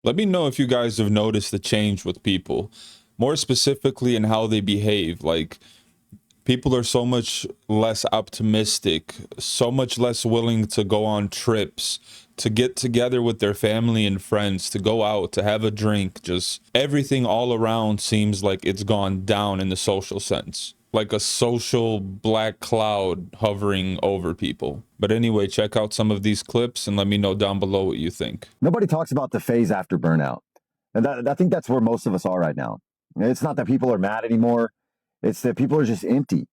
Let me know if you guys have noticed the change with people, more specifically in how they behave. Like, people are so much less optimistic, so much less willing to go on trips, to get together with their family and friends, to go out, to have a drink. Just everything all around seems like it's gone down in the social sense. Like a social black cloud hovering over people. But anyway, check out some of these clips and let me know down below what you think. Nobody talks about the phase after burnout. And I think that's where most of us are right now. It's not that people are mad anymore. It's that people are just empty.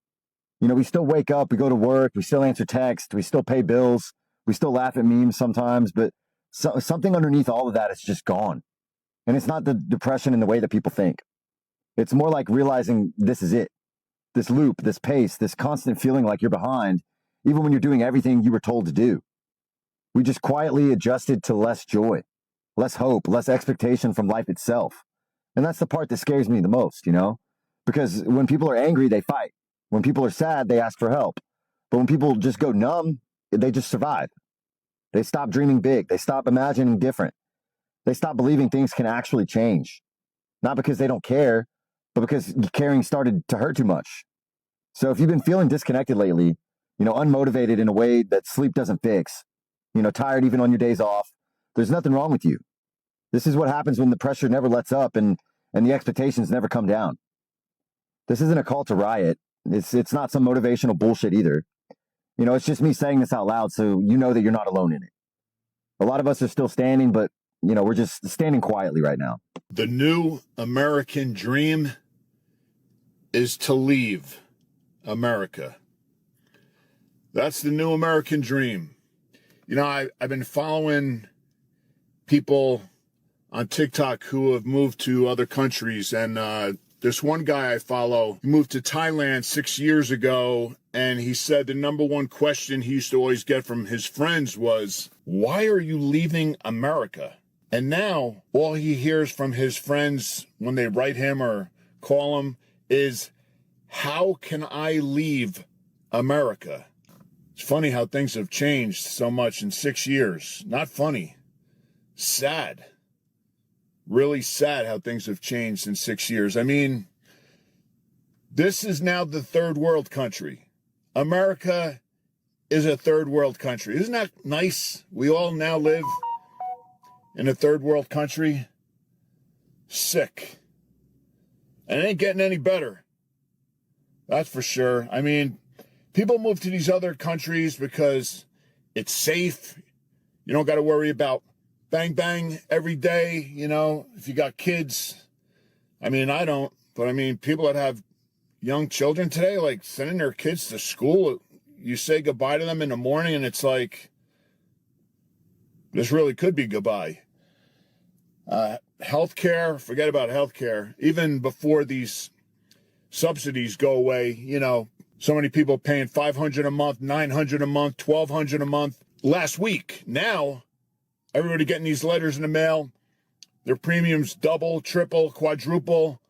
We still wake up, we go to work, we still answer text, we still pay bills, we still laugh at memes sometimes, but something underneath all of that is just gone. And it's not the depression in the way that people think. It's more like realizing this is it. This loop, this pace, this constant feeling like you're behind, even when you're doing everything you were told to do. We just quietly adjusted to less joy, less hope, less expectation from life itself. And that's the part that scares me the most, because when people are angry, they fight. When people are sad, they ask for help. But when people just go numb, they just survive. They stop dreaming big. They stop imagining different. They stop believing things can actually change. Not because they don't care, but because caring started to hurt too much. So if you've been feeling disconnected lately, unmotivated in a way that sleep doesn't fix, tired even on your days off, there's nothing wrong with you. This is what happens when the pressure never lets up and the expectations never come down. This isn't a call to riot. It's not some motivational bullshit either. It's just me saying this out loud so you know that you're not alone in it. A lot of us are still standing, but we're just standing quietly right now. The new American dream is to leave America. That's the new American dream. I've been following people on TikTok who have moved to other countries, and this one guy I follow, he moved to Thailand 6 years ago, and he said the number one question he used to always get from his friends was, "Why are you leaving America?" And now all he hears from his friends when they write him or call him is, "How can I leave America?" It's funny how things have changed so much in 6 years. Not funny. Sad. Really sad how things have changed in 6 years. I mean, this is now the third world country. America is a third world country. Isn't that nice? We all now live in a third world country. Sick. And it ain't getting any better. That's for sure. I mean, people move to these other countries because it's safe. You don't got to worry about bang, bang every day, if you got kids. I mean, I don't, but I mean, people that have young children today, like sending their kids to school, you say goodbye to them in the morning and it's like, this really could be goodbye. Healthcare, forget about healthcare. Even before these subsidies go away, so many people paying $500 a month, $900 a month, $1,200 a month last week. Now, everybody getting these letters in the mail, their premiums double, triple, quadruple.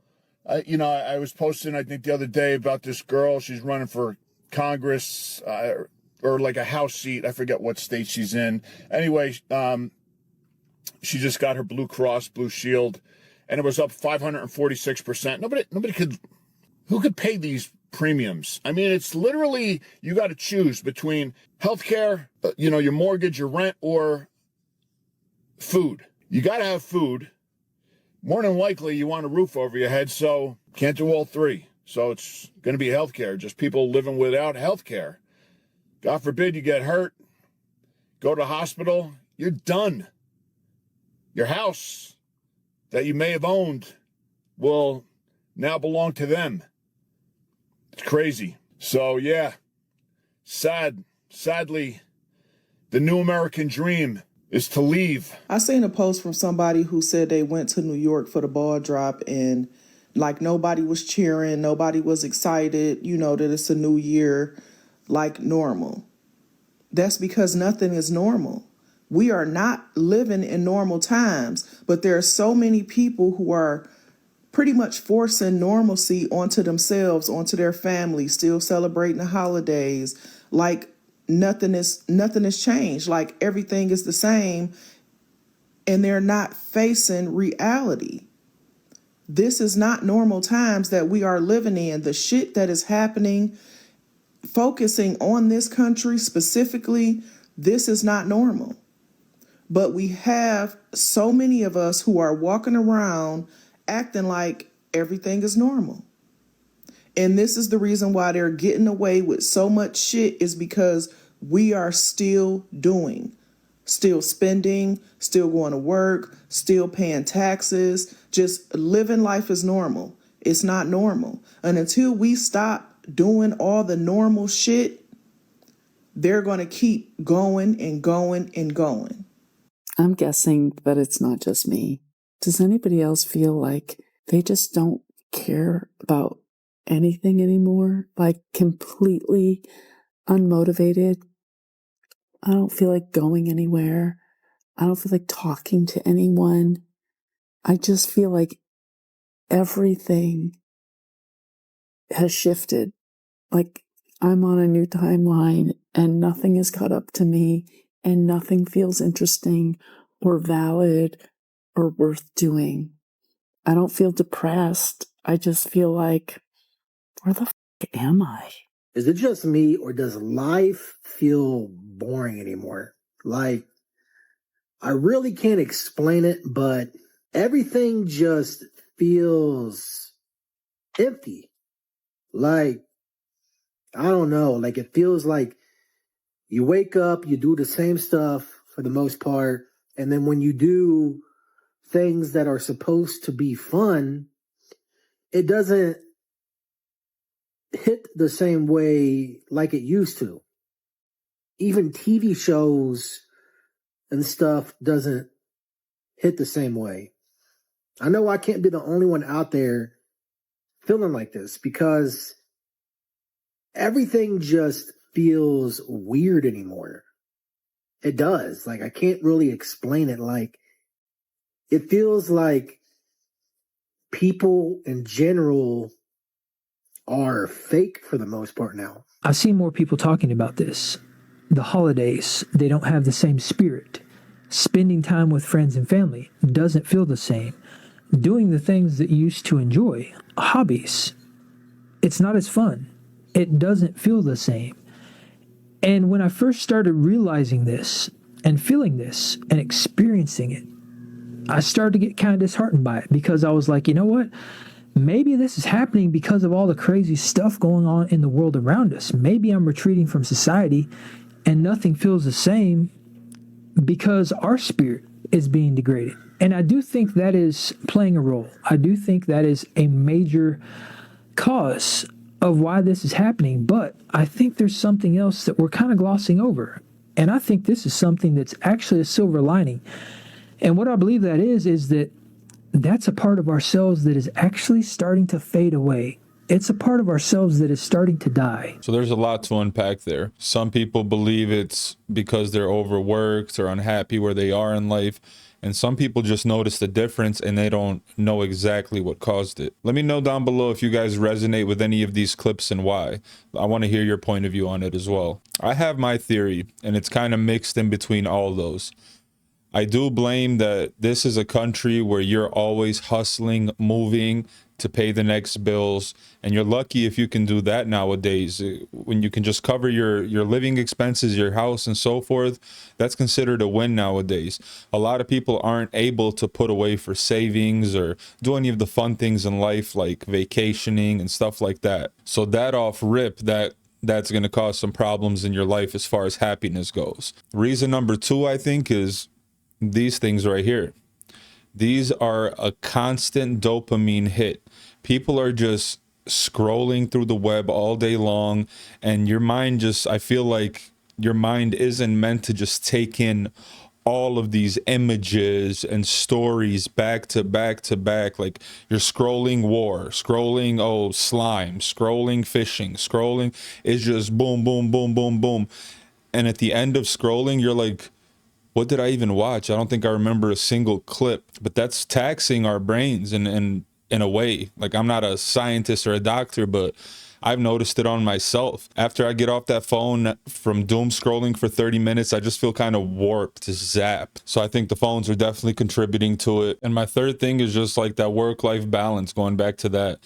I was posting, I think, the other day about this girl. She's running for Congress or like a House seat. I forget what state she's in. Anyway, she just got her Blue Cross Blue Shield, and it was up 546%. Nobody could, who could pay these premiums? I mean, it's literally, you got to choose between healthcare, your mortgage, your rent, or food. You got to have food. More than likely, you want a roof over your head, so can't do all three. So it's going to be healthcare, just people living without healthcare. God forbid you get hurt, go to the hospital, you're done. Your house that you may have owned will now belong to them. It's crazy. So yeah, sadly, the new American dream is to leave. I seen a post from somebody who said they went to New York for the ball drop and like nobody was cheering, nobody was excited, that it's a new year like normal. That's because nothing is normal. We are not living in normal times, but there are so many people who are pretty much forcing normalcy onto themselves, onto their families, still celebrating the holidays, like nothing is changed, like everything is the same. and they're not facing reality. This is not normal times that we are living in. The shit that is happening, focusing on this country specifically, this is not normal. But we have so many of us who are walking around acting like everything is normal. And this is the reason why they're getting away with so much shit, is because we are still doing, still spending, still going to work, still paying taxes, just living life as normal. It's not normal. And until we stop doing all the normal shit, they're going to keep going and going and going. I'm guessing that it's not just me. Does anybody else feel like they just don't care about anything anymore? Like completely unmotivated? I don't feel like going anywhere. I don't feel like talking to anyone. I just feel like everything has shifted. Like I'm on a new timeline and nothing has caught up to me and nothing feels interesting or valid or worth doing. I don't feel depressed. I just feel like, where the am I? Is it just me, or does life feel boring anymore? Like, I really can't explain it, but everything just feels empty. Like, I don't know. Like, it feels like you wake up, you do the same stuff for the most part, and then when you do things that are supposed to be fun, it doesn't hit the same way like it used to. Even TV shows and stuff doesn't hit the same way. I know I can't be the only one out there feeling like this, because everything just feels weird anymore. It does. Like, I can't really explain it. Like, it feels like people in general are fake for the most part now. I see more people talking about this. The holidays, they don't have the same spirit. Spending time with friends and family doesn't feel the same. Doing the things that you used to enjoy, hobbies, it's not as fun. It doesn't feel the same. And when I first started realizing this and feeling this and experiencing it, I started to get kind of disheartened by it, because I was like, you know what? Maybe this is happening because of all the crazy stuff going on in the world around us. Maybe I'm retreating from society and nothing feels the same because our spirit is being degraded. And I do think that is playing a role. I do think that is a major cause of why this is happening. But I think there's something else that we're kind of glossing over. And I think this is something that's actually a silver lining. And what I believe that is that that's a part of ourselves that is actually starting to fade away. It's a part of ourselves that is starting to die. So there's a lot to unpack there. Some people believe it's because they're overworked or unhappy where they are in life. And some people just notice the difference and they don't know exactly what caused it. Let me know down below if you guys resonate with any of these clips and why. I want to hear your point of view on it as well. I have my theory, and it's kind of mixed in between all those. I do blame that this is a country where you're always hustling, moving to pay the next bills. And you're lucky if you can do that nowadays. When you can just cover your living expenses, your house and so forth, that's considered a win nowadays. A lot of people aren't able to put away for savings or do any of the fun things in life like vacationing and stuff like that. So that off rip, that's going to cause some problems in your life as far as happiness goes. Reason number two, I think, is these things right here. These are a constant dopamine hit. People are just scrolling through the web all day long, and your mind just, I feel like your mind isn't meant to just take in all of these images and stories back to back to back. Like you're scrolling war, scrolling slime, scrolling fishing, scrolling. It's just boom, boom, boom, boom, boom. And at the end of scrolling, you're like, what did I even watch? I don't think I remember a single clip. But that's taxing our brains in a way. Like, I'm not a scientist or a doctor, but I've noticed it on myself. After I get off that phone from doom scrolling for 30 minutes, I just feel kind of warped, zapped. So I think the phones are definitely contributing to it. And my third thing is just like that work-life balance, going back to that.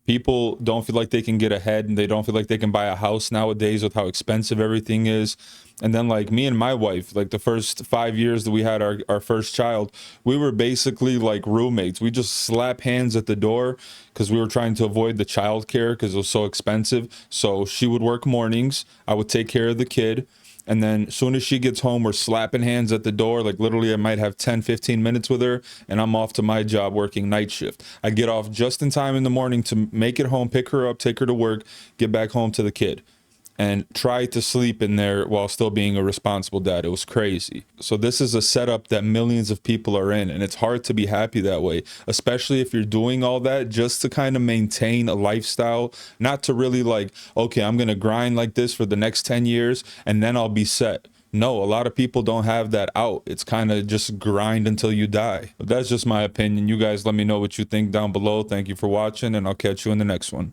People don't feel like they can get ahead, and they don't feel like they can buy a house nowadays with how expensive everything is. And then like me and my wife, like the first 5 years that we had our first child, we were basically like roommates. We just slap hands at the door because we were trying to avoid the childcare because it was so expensive. So she would work mornings, I would take care of the kid. And then as soon as she gets home, we're slapping hands at the door. Like literally I might have 10, 15 minutes with her and I'm off to my job working night shift. I get off just in time in the morning to make it home, pick her up, take her to work, get back home to the kid, and try to sleep in there while still being a responsible dad. It was crazy. So this is a setup that millions of people are in, and it's hard to be happy that way, especially if you're doing all that just to kind of maintain a lifestyle, not to really like, okay, I'm going to grind like this for the next 10 years and then I'll be set. No, a lot of people don't have that out. It's kind of just grind until you die. But that's just my opinion. You guys let me know what you think down below. Thank you for watching, and I'll catch you in the next one.